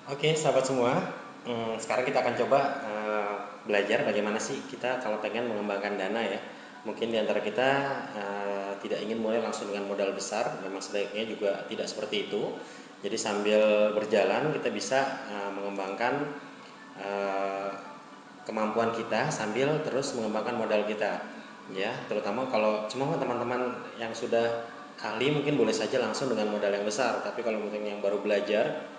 Oke, sahabat semua. Sekarang kita akan coba belajar bagaimana sih kita kalau pengen mengembangkan dana ya. Mungkin di antara kita tidak ingin mulai langsung dengan modal besar, memang sebaiknya juga tidak seperti itu. Jadi sambil berjalan kita bisa mengembangkan eh, kemampuan kita sambil terus mengembangkan modal kita. Ya, terutama kalau cuma teman-teman yang sudah ahli mungkin boleh saja langsung dengan modal yang besar, tapi kalau mungkin yang baru belajar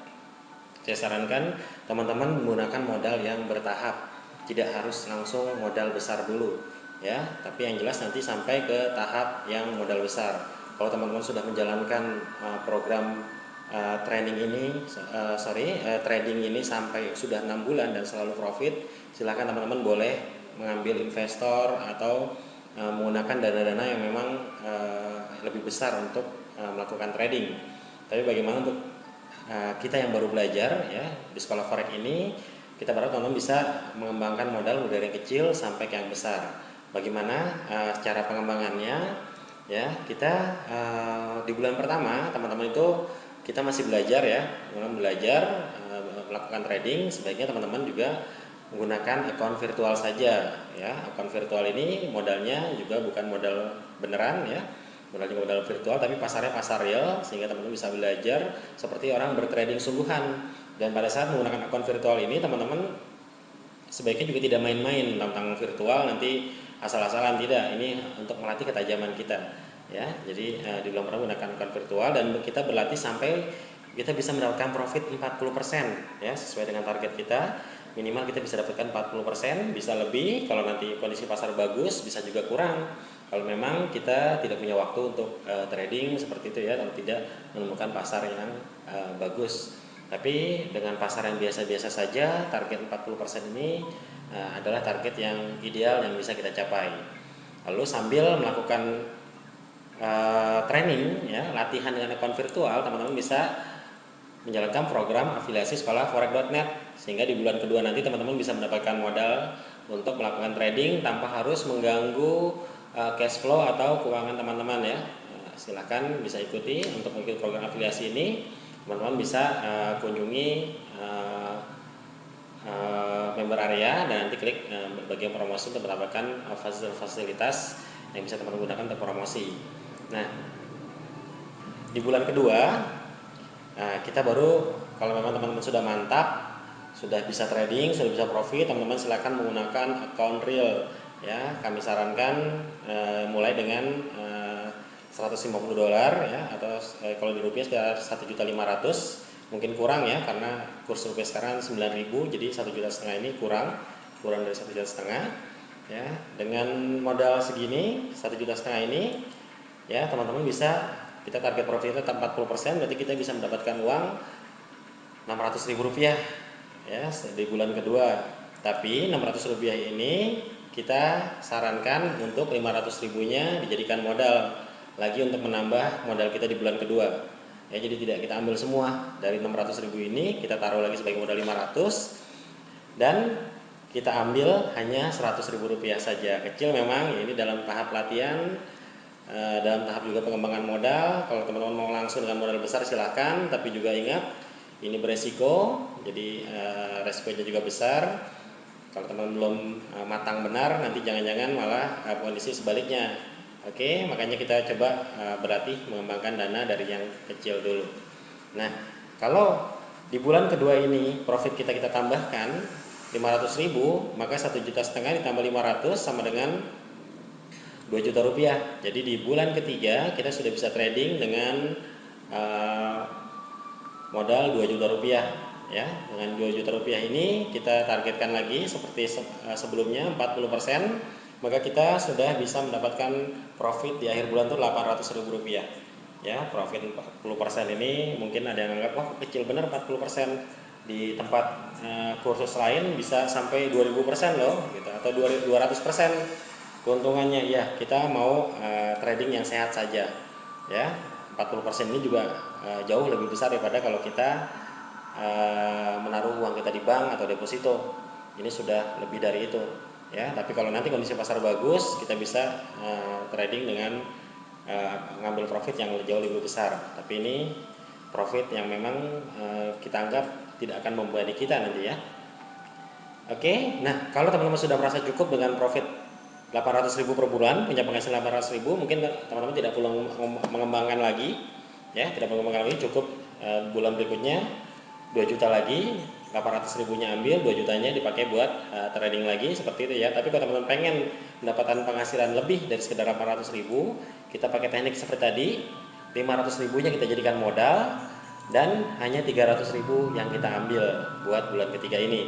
saya sarankan teman-teman menggunakan modal yang bertahap, tidak harus langsung modal besar dulu, ya. Tapi yang jelas nanti sampai ke tahap yang modal besar. Kalau teman-teman sudah menjalankan program trading ini sampai sudah 6 bulan dan selalu profit, silahkan teman-teman boleh mengambil investor atau menggunakan dana-dana yang memang lebih besar untuk melakukan trading. Tapi bagaimana untuk kita yang baru belajar ya di sekolah forex ini, kita berharap teman-teman bisa mengembangkan modal dari yang kecil sampai ke yang besar. Bagaimana cara pengembangannya? Ya, kita di bulan pertama teman-teman itu kita masih belajar ya, teman-teman belajar melakukan trading. Sebaiknya teman-teman juga menggunakan account virtual saja ya. Account virtual ini modalnya juga bukan modal beneran ya, modal virtual, tapi pasarnya pasar real, sehingga teman-teman bisa belajar seperti orang bertrading sungguhan. Dan pada saat menggunakan akun virtual ini teman-teman sebaiknya juga tidak main-main tentang virtual nanti asal-asalan, tidak. Ini untuk melatih ketajaman kita ya. Jadi di bulan pertama menggunakan akun virtual dan kita berlatih sampai kita bisa mendapatkan profit 40% ya, sesuai dengan target kita. Minimal kita bisa dapatkan 40%, bisa lebih kalau nanti kondisi pasar bagus, bisa juga kurang kalau memang kita tidak punya waktu untuk trading seperti itu ya, kalau tidak menemukan pasar yang bagus. Tapi dengan pasar yang biasa-biasa saja, target 40% ini adalah target yang ideal yang bisa kita capai. Lalu sambil melakukan training ya, latihan dengan akun virtual, teman-teman bisa menjalankan program afiliasi sekolah forex.net, sehingga di bulan kedua nanti teman-teman bisa mendapatkan modal untuk melakukan trading tanpa harus mengganggu cash flow atau keuangan teman-teman ya. Silakan bisa ikuti untuk mengikuti program afiliasi ini. Teman-teman bisa kunjungi member area dan nanti klik bagian promosi untuk mendapatkan fasilitas yang bisa teman-teman gunakan untuk promosi. Nah, di bulan kedua kita baru, kalau memang teman-teman sudah mantap, sudah bisa trading, sudah bisa profit, teman-teman silakan menggunakan account real ya. Kami sarankan mulai dengan $150 ya, atau kalau di rupiah sekitar 1.500.000, mungkin kurang ya karena kurs rupiah sekarang 9.000, jadi 1,5 juta ini kurang dari 1,5 juta ya. Dengan modal segini 1,5 juta ini ya, teman-teman bisa, kita target profitnya 40%, berarti kita bisa mendapatkan uang Rp600.000 ya di bulan kedua. Tapi Rp600.000 ini kita sarankan untuk 500.000-nya dijadikan modal lagi untuk menambah modal kita di bulan kedua ya. Jadi tidak kita ambil semua dari 600.000 ini, kita taruh lagi sebagai modal 500 dan kita ambil hanya Rp100.000 saja. Kecil memang, ini dalam tahap latihan, dalam tahap juga pengembangan modal. Kalau teman-teman mau langsung dengan modal besar silahkan, tapi juga ingat ini beresiko, jadi resikonya juga besar. Kalau teman-teman belum matang benar, nanti jangan-jangan malah kondisi sebaliknya. Oke, makanya kita coba berlatih mengembangkan dana dari yang kecil dulu. Nah, kalau di bulan kedua ini profit kita tambahkan 500.000, maka 1,5 juta ditambah 500 sama dengan Rp2 juta. Jadi di bulan ketiga kita sudah bisa trading dengan modal Rp2 juta ya. Dengan Rp2 juta ini kita targetkan lagi seperti sebelumnya 40%, maka kita sudah bisa mendapatkan profit di akhir bulan itu Rp800.000 ya. Profit 40% ini mungkin ada yang anggap wah kecil bener 40%, di tempat kursus lain bisa sampai 2000% loh gitu, atau 200% keuntungannya. Ya, kita mau trading yang sehat saja ya. 40% ini juga jauh lebih besar daripada kalau kita menaruh uang kita di bank atau deposito. Ini sudah lebih dari itu ya. Tapi kalau nanti kondisi pasar bagus, kita bisa trading dengan ngambil profit yang jauh lebih besar. Tapi ini profit yang memang kita anggap tidak akan membebani kita nanti ya. Oke, nah kalau teman-teman sudah merasa cukup dengan profit 800.000 per bulan, punya penghasilan 800.000, mungkin teman-teman tidak perlu mengembangkan lagi, ya, tidak perlu mengembangkan lagi, cukup bulan berikutnya 2 juta lagi, 800.000-nya ambil, 2 jutanya dipakai buat trading lagi, seperti itu ya. Tapi kalau teman-teman pengen mendapatkan penghasilan lebih dari sekedar 800.000, kita pakai teknik seperti tadi, 500.000-nya kita jadikan modal, dan hanya 300.000 yang kita ambil buat bulan ketiga ini.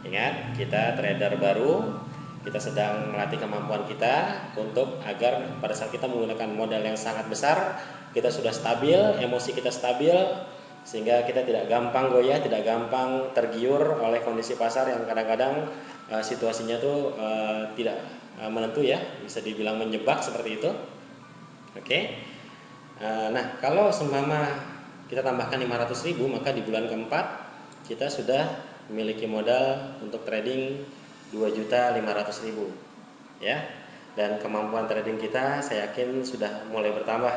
Ingat, kita trader baru, kita sedang melatih kemampuan kita untuk agar pada saat kita menggunakan modal yang sangat besar, kita sudah stabil, emosi kita stabil, sehingga kita tidak gampang goyah, tidak gampang tergiur oleh kondisi pasar yang kadang-kadang situasinya tuh tidak menentu ya, bisa dibilang menjebak seperti itu. Oke. Nah, kalau seumpama kita tambahkan 500.000, maka di bulan keempat kita sudah memiliki modal untuk trading 2.500.000 ya. Dan kemampuan trading kita saya yakin sudah mulai bertambah.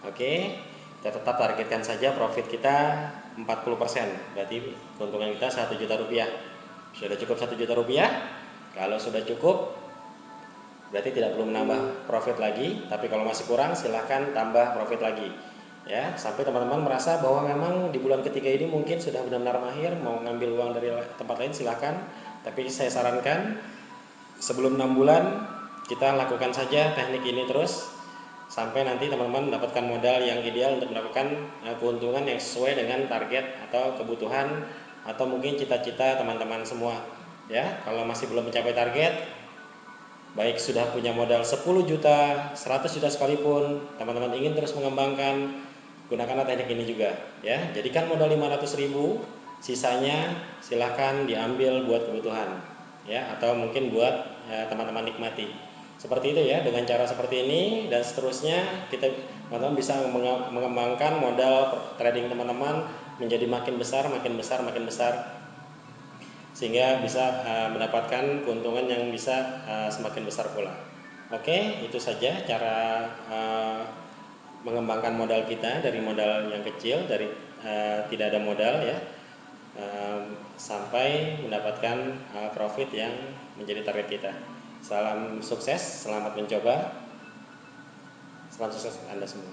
Oke, kita tetap targetkan saja profit kita 40%, berarti keuntungan kita 1 juta rupiah. Sudah cukup 1 juta rupiah? Kalau sudah cukup, berarti tidak perlu menambah profit lagi, tapi kalau masih kurang silahkan tambah profit lagi ya, sampai teman-teman merasa bahwa memang di bulan ketiga ini mungkin sudah benar-benar mahir, mau ngambil uang dari tempat lain silahkan, tapi saya sarankan sebelum 6 bulan kita lakukan saja teknik ini terus sampai nanti teman-teman mendapatkan modal yang ideal untuk mendapatkan keuntungan yang sesuai dengan target atau kebutuhan atau mungkin cita-cita teman-teman semua ya. Kalau masih belum mencapai target, baik sudah punya modal 10 juta, 100 juta sekalipun, teman-teman ingin terus mengembangkan, gunakanlah teknik ini juga ya. Jadikan modal 500.000, sisanya silahkan diambil buat kebutuhan ya, atau mungkin buat teman-teman nikmati. Seperti itu ya, dengan cara seperti ini dan seterusnya kita teman-teman bisa mengembangkan modal trading teman-teman menjadi makin besar, makin besar, makin besar, sehingga bisa mendapatkan keuntungan yang bisa semakin besar pula. Oke, itu saja cara mengembangkan modal kita dari modal yang kecil, dari tidak ada modal ya, sampai mendapatkan profit yang menjadi target kita. Salam sukses, selamat mencoba, salam sukses Anda semua.